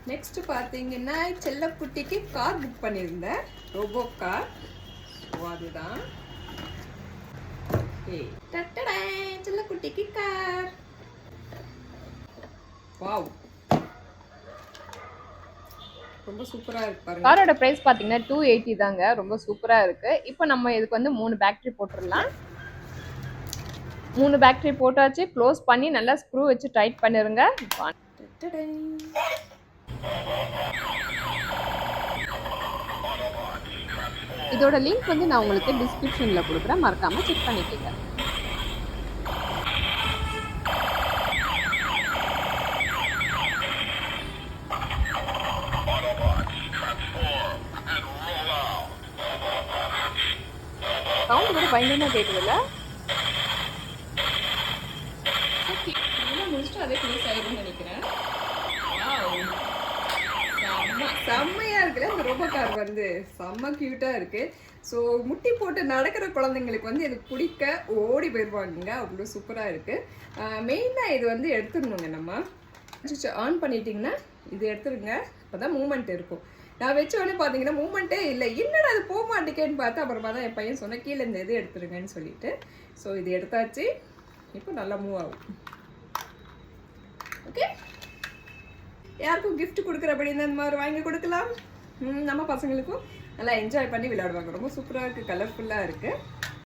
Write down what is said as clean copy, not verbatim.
Next பார்த்தீங்கன்னா செல்லக்குட்டிக்கு car book பண்ணியிருந்தேன், robot car. So அதுதான் செல்லக்குட்டிக்கு கார். வாவ், ரொம்ப சூப்பரா இருக்கு பாருங்க. காரோட பிரைஸ் பாத்தீங்கன்னா 280 தாங்க. ரொம்ப சூப்பரா இருக்கு. இப்போ நம்ம இதுக்கு வந்து 3 பேட்டரி போட்டுடலாம். 3 பேட்டரி போட்டாச்சு. க்ளோஸ் பண்ணி நல்லா ஸ்க்ரூ வச்சு டைட் பண்ணிருங்க. இதோட லிங்க் வந்து நான் உங்களுக்கு டிஸ்கிரிப்ஷன்ல கொடுக்குறேன், மறக்காம செக் பண்ணிக்கோங்க. சவுண்ட் கூட பயங்கரமா கேட்குதுல்ல. முடிச்சுட்டு அதே க்ளோஸ் ஆயிரும்னு நினைக்கிறேன். செம்மையா இருக்குல்ல இந்த ரோபோ கார் வந்து, செம்ம கியூட்டா இருக்கு. ஸோ முட்டி போட்டு நடக்கிற குழந்தைங்களுக்கு வந்து இது பிடிக்க ஓடி போயிடுவாங்க, அவ்வளோ சூப்பராக இருக்குது. மெயினாக இது வந்து எடுத்துடணுங்க. நம்ம ஆன் பண்ணிட்டீங்கன்னா இது எடுத்துருங்க, அப்போ தான் மூமெண்ட் இருக்கும். நான் வச்ச உடனே பார்த்தீங்கன்னா மூமெண்ட்டே இல்லை, என்னடா அது போக மாட்டேங்கன்னு பார்த்தா அப்புறமா தான் என் பையன் சொன்ன கீழே இந்த இது எடுத்துருங்கன்னு சொல்லிட்டு. ஸோ இது எடுத்தாச்சு, இப்போ நல்லா மூவ் ஆகும். ஓகே, யாருக்கும் கிஃப்ட் கொடுக்குறபடி இந்த மாதிரி வாங்கி கொடுக்கலாம். நம்ம பசங்களுக்கும் நல்லா என்ஜாய் பண்ணி விளையாடுவாங்க. ரொம்ப சூப்பராக இருக்குது, கலர்ஃபுல்லாக இருக்குது.